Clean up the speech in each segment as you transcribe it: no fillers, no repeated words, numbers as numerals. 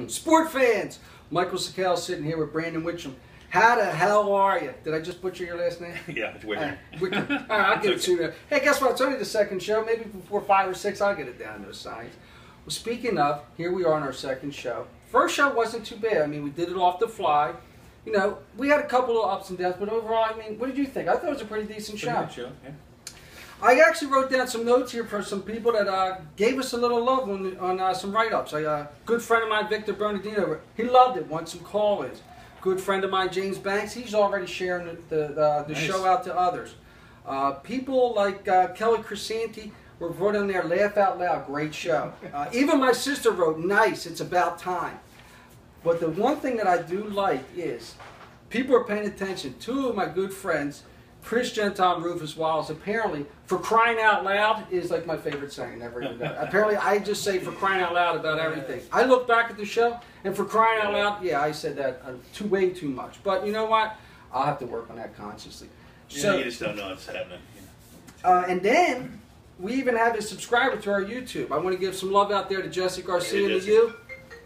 Sport fans, Michael Sakal sitting here with Brandon Witcham. How the hell are you? Did I just butcher your last name? Yeah, it's Wickham. Wickham. All right, I'll get it sooner. Hey, guess what? It's only the second show. Maybe before 5 or 6, I'll get it down to those signs. Well, speaking of, here we are on our second show. First show wasn't too bad. I mean, we did it off the fly. You know, we had a couple of ups and downs, but overall, I mean, what did you think? I thought it was a pretty decent show. Pretty good show, yeah. I actually wrote down some notes here for some people that gave us a little love on some write-ups. A good friend of mine, Victor Bernardino, he loved it, wants some call-ins. Good friend of mine, James Banks, he's already sharing the nice. Show out to others. People like Kelly Crisanti were wrote on there, laugh out loud, great show. Even my sister wrote, nice, it's about time. But the one thing that I do like is people are paying attention. Two of my good friends, Chris Gentile and Rufus Wallace, apparently, for crying out loud, is like my favorite saying. Never even know. Apparently, I just say for crying out loud about everything. I look back at the show, and for crying out loud, yeah, I said that way too much. But you know what? I'll have to work on that consciously. So, you just don't know what's happening. And then, we even have a subscriber to our YouTube. I want to give some love out there to Jesse Garcia and to you.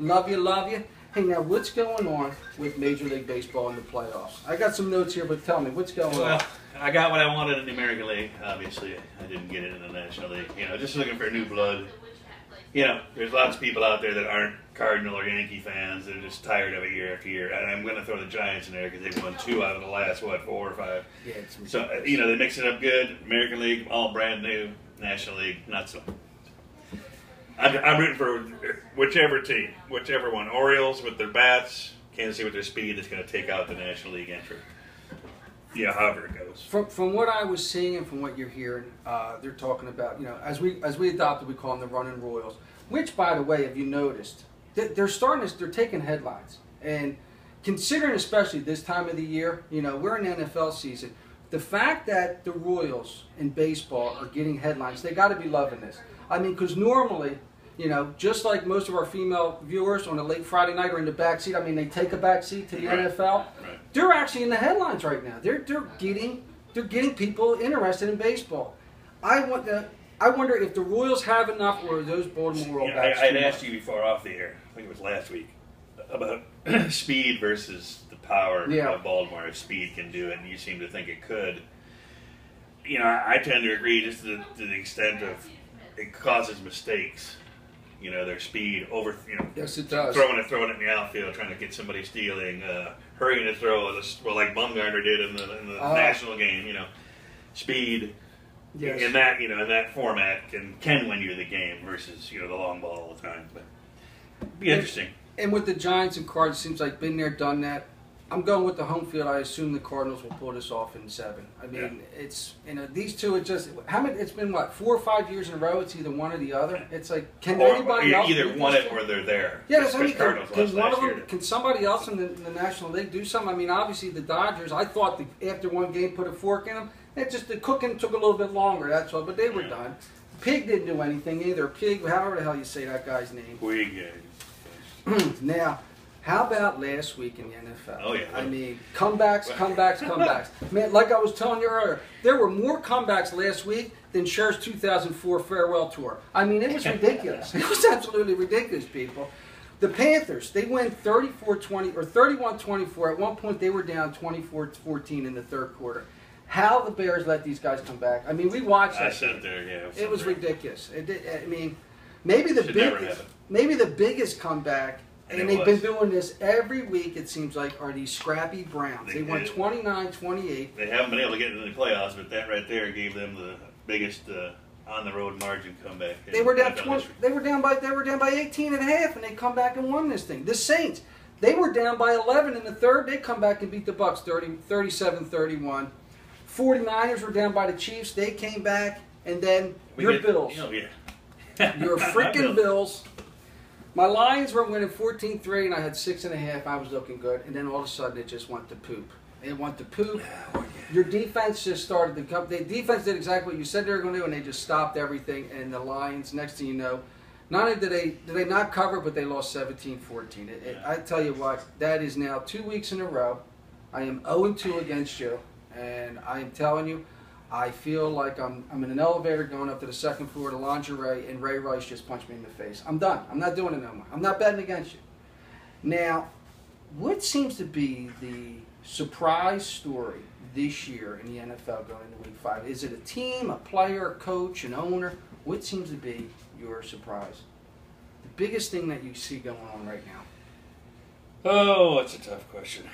Love you, love you. Hey, now, what's going on with Major League Baseball in the playoffs? I got some notes here, but tell me, what's going on? I got what I wanted in the American League. Obviously, I didn't get it in the National League. You know, just looking for new blood. You know, there's lots of people out there that aren't Cardinal or Yankee fans. They're just tired of it year after year. And I'm going to throw the Giants in there because they've won 2 out of the last, 4 or 5. Yeah, so, you know, they mix it up good. American League, all brand new. National League, not so. I'm rooting for whichever team, whichever one. Orioles with their bats, Kansas City with their speed is going to take out the National League entry. Yeah, however it goes. From what I was seeing and from what you're hearing, they're talking about, you know, as we adopted, we call them the running Royals. Which, by the way, have you noticed, they're taking headlines. And considering especially this time of the year, you know, we're in NFL season. The fact that the Royals in baseball are getting headlines, they got to be loving this. I mean, because normally, you know, just like most of our female viewers on a late Friday night are in the back seat, I mean, they take a back seat to the NFL. Right. They're actually in the headlines right now. They're getting people interested in baseball. I wonder if the Royals have enough, or those Baltimore Orioles. I'd asked you before off the air, I think it was last week, about speed versus the power of Baltimore. If speed can do it, and you seem to think it could. You know, I tend to agree just to the extent of it causes mistakes. You know, their speed over, you know, yes, it does. Throwing it in the outfield, trying to get somebody stealing, hurrying to throw, well, like Bumgarner did in the national game. You know, speed in that format can win you the game versus, you know, the long ball all the time. But it'd be interesting. And with the Giants and Cards, it seems like been there, done that. I'm going with the home field. I assume the Cardinals will pull this off in 7. I mean, it's, you know, these two, it just, how many, it's been what, 4 or 5 years in a row, it's either one or the other. It's like, can anybody else either won it or they're there? Yeah, I mean, can somebody else in the National League do something? I mean, obviously the Dodgers, I thought after one game put a fork in them. It just, the cooking took a little bit longer, that's all, but they were done. Pig didn't do anything either. Pig, however the hell you say that guy's name. Pig. Now, how about last week in the NFL? Oh, yeah. I mean, comebacks. Man, like I was telling you earlier, there were more comebacks last week than Cher's 2004 farewell tour. I mean, it was ridiculous. It was absolutely ridiculous, people. The Panthers, they went 34-20 or 31-24. At one point, they were down 24-14 in the third quarter. How the Bears let these guys come back? I mean, we watched that. I sat there, yeah. It was ridiculous. I mean, maybe the biggest comeback. And they've been doing this every week, it seems like, are these scrappy Browns. They won 29-28. They haven't been able to get into the playoffs, but that right there gave them the biggest on-the-road margin comeback. They were down 20, they were down by 18.5, and they come back and won this thing. The Saints, they were down by 11 in the third. They come back and beat the Bucs 37-31. 49ers were down by the Chiefs. They came back, and then Bills. Oh, yeah. Your freaking Bills. My Lions were winning 14-3, and I had 6.5. I was looking good, and then all of a sudden it just went to poop. It went to poop. Your defense just started to come. The defense did exactly what you said they were going to do, and they just stopped everything. And the Lions, next thing you know, not only did they not cover, but they lost 17-14. I tell you what, that is now 2 weeks in a row. I am 0-2 against you, and I am telling you, I feel like I'm in an elevator going up to the second floor to lingerie, and Ray Rice just punched me in the face. I'm done. I'm not doing it no more. I'm not betting against you. Now, what seems to be the surprise story this year in the NFL going into Week 5? Is it a team, a player, a coach, an owner? What seems to be your surprise? The biggest thing that you see going on right now? Oh, that's a tough question.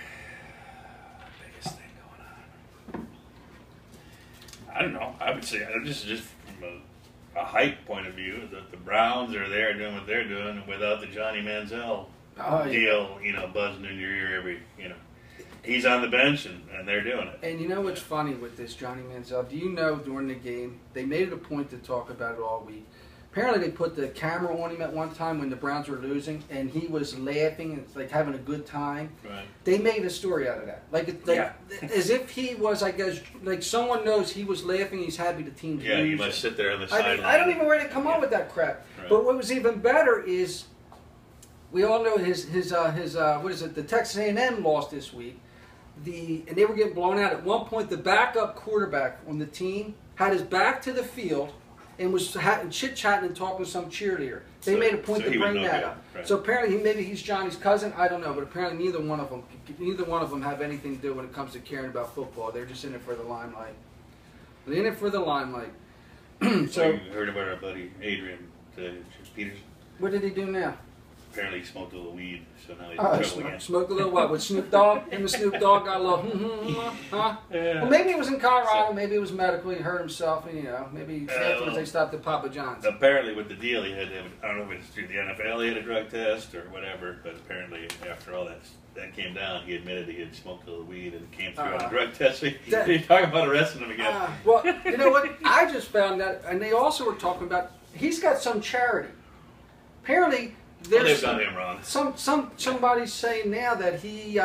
Biggest thing going on. I don't know. I would say, just from a hype point of view, that the Browns are there doing what they're doing without the Johnny Manziel deal, buzzing in your ear every, He's on the bench and they're doing it. And you know what's funny with this Johnny Manziel? Do you know during the game, they made it a point to talk about it all week. Apparently they put the camera on him at one time when the Browns were losing, and he was laughing and like having a good time. Right. They made a story out of that. As if he was, I guess, like someone knows he was laughing, he's happy the team's losing. Yeah, you must sit there on the sideline. I don't even know where they come up with that crap. Right. But what was even better is, we all know his what is it, the Texas A&M lost this week. And they were getting blown out. At one point, the backup quarterback on the team had his back to the field and was chit-chatting and talking to some cheerleader. They made a point to bring that up. Right. So apparently, maybe he's Johnny's cousin. I don't know, but apparently neither one of them have anything to do when it comes to caring about football. They're just in it for the limelight. They're in it for the limelight. So you heard about our buddy Adrian Peterson? What did he do now? Apparently he smoked a little weed, so now he's in trouble again. Smoked a little what? With Snoop Dogg? Him and Snoop Dogg got a little huh? Yeah. Well, maybe it was in Colorado, maybe it was medical, he hurt himself, and maybe afterwards they stopped at Papa John's. Apparently with the deal he had to have, I don't know if it's through the NFL he had a drug test or whatever, but apparently after all that came down, he admitted he had smoked a little weed and came through on a drug test. You talk about arresting him again. Well, you know what? I just found that, and they also were talking about, he's got some charity. Apparently, they've done him wrong. Somebody's saying now that he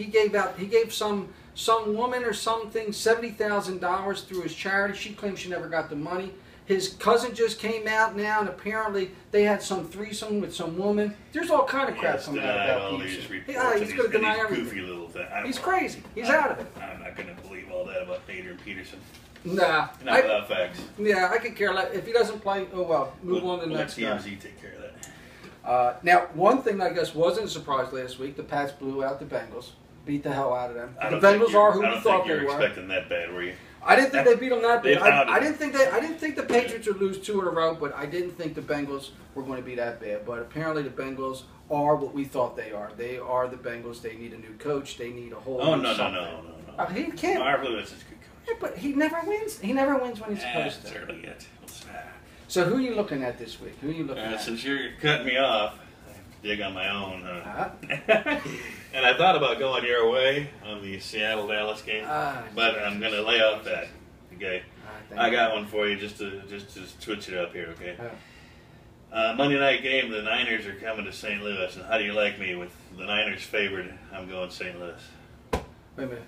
gave some woman or something $70,000 through his charity. She claims she never got the money. His cousin just came out now, and apparently they had some threesome with some woman. There's all kind of crap coming out about Peterson. He's going to deny everything. Goofy little thing. He's crazy. He's out of it. I'm not going to believe all that about Adrian Peterson. Nah. Not without facts. Yeah, I could care less. If he doesn't play, oh well. Move on to the next guy. Let TMZ take care of that. Now, one thing I guess wasn't a surprise last week, the Pats blew out the Bengals. Beat the hell out of them. The Bengals are who we thought they were. I don't think you were expecting that bad, were you? I didn't think they beat them that bad. I didn't think the Patriots would lose 2 in a row, but I didn't think the Bengals were going to be that bad. But apparently the Bengals are what we thought they are. They are the Bengals. They need a new coach. They need a whole new something. No. He can't. Marv Lewis is a good coach. Yeah, but he never wins. He never wins when he's supposed to. It's early yet. So who are you looking at this week? Who are you looking at? Since you're cutting me off, I have to dig on my own. And I thought about going your way on the Seattle-Dallas game, but I'm going to lay off that. Okay, I got one for you just to switch it up here. Okay, Monday night game. The Niners are coming to St. Louis, and how do you like me with the Niners favored? I'm going St. Louis. Wait a minute.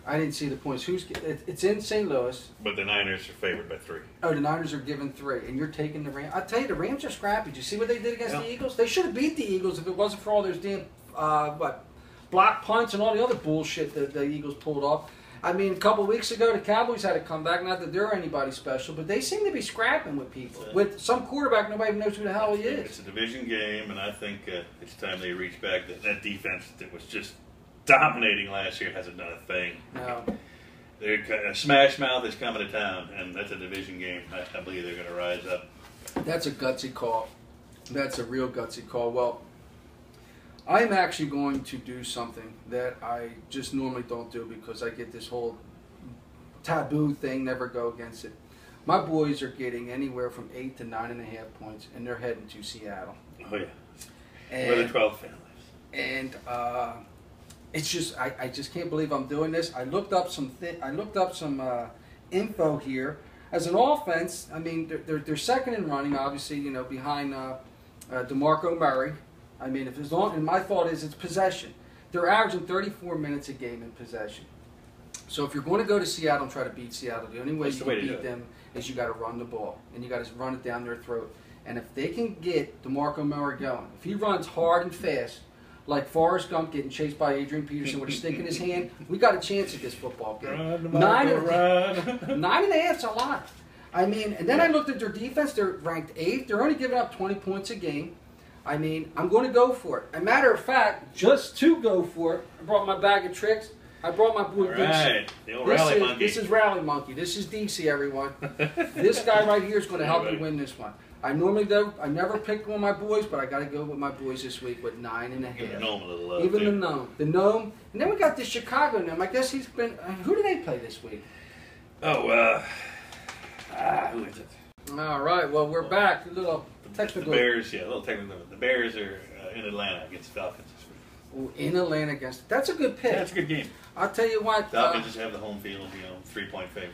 I didn't see the points. It's in St. Louis. But the Niners are favored by 3. Oh, the Niners are given 3, and you're taking the Rams. I tell you, the Rams are scrappy. Did you see what they did against the Eagles? They should have beat the Eagles if it wasn't for all those damn block punts and all the other bullshit that the Eagles pulled off. I mean, a couple of weeks ago, the Cowboys had to come back. Not that they're anybody special, but they seem to be scrapping with people. With some quarterback, nobody knows who the hell he is. It's a division game, and I think it's time they reach back. That defense that was just dominating last year hasn't done a thing. No. Smash Mouth is coming to town, and that's a division game. I believe they're going to rise up. That's a gutsy call. That's a real gutsy call. Well, I'm actually going to do something that I just normally don't do because I get this whole taboo thing, never go against it. My boys are getting anywhere from 8 to 9.5 points, and they're heading to Seattle. Oh, yeah. Where the 12th fan lives. And it's just I just can't believe I'm doing this. I looked up some info here. As an offense, I mean they're second in running, obviously, behind DeMarco Murray. I mean, and my thought is it's possession. They're averaging 34 minutes a game in possession. So if you're going to go to Seattle and try to beat Seattle, the only way you can beat them is you got to run the ball and you got to run it down their throat. And if they can get DeMarco Murray going, if he runs hard and fast, like Forrest Gump getting chased by Adrian Peterson with a stick in his hand, we got a chance at this football game. 9.5's a lot. I mean, and then I looked at their defense. They're ranked 8th. They're only giving up 20 points a game. I mean, I'm going to go for it. A matter of fact, just to go for it, I brought my bag of tricks. I brought my boy Right, the old Rally Monkey. This is Rally Monkey. This is DC, everyone. This guy right here is going to help me win this one. I normally don't. I never pick one of my boys, but I got to go with my boys this week with 9.5. Give the gnome a little love. Even too. the gnome, and then we got the Chicago gnome. I guess he's been. Who do they play this week? Oh, who is it? All right. Well, we're back. A little technical. The Bears, yeah, a little technical. The Bears are in Atlanta against the Falcons this week. Ooh, in Atlanta against. That's a good pick. Yeah, that's a good game. I'll tell you what. Falcons just have the home field, 3-point favorite.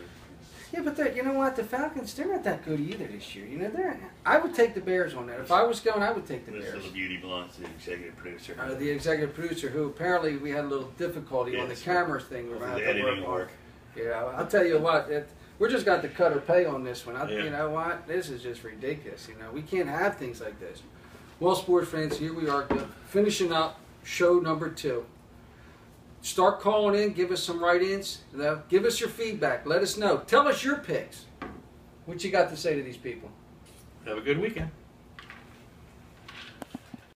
Yeah, but you know what? The Falcons, they're not that good either this year. You know, I would take the Bears on that. If I was going, I would take the Bears. This little beauty belongs to the executive producer. The executive producer, who apparently we had a little difficulty on the camera thing. We're going to have to work on. Yeah, I'll tell you what. We're just got to cut or pay on this one. You know what? This is just ridiculous. We can't have things like this. Well, sports fans, here we are finishing up show number 2. Start calling in. Give us some write-ins. Give us your feedback. Let us know. Tell us your picks. What you got to say to these people? Have a good weekend.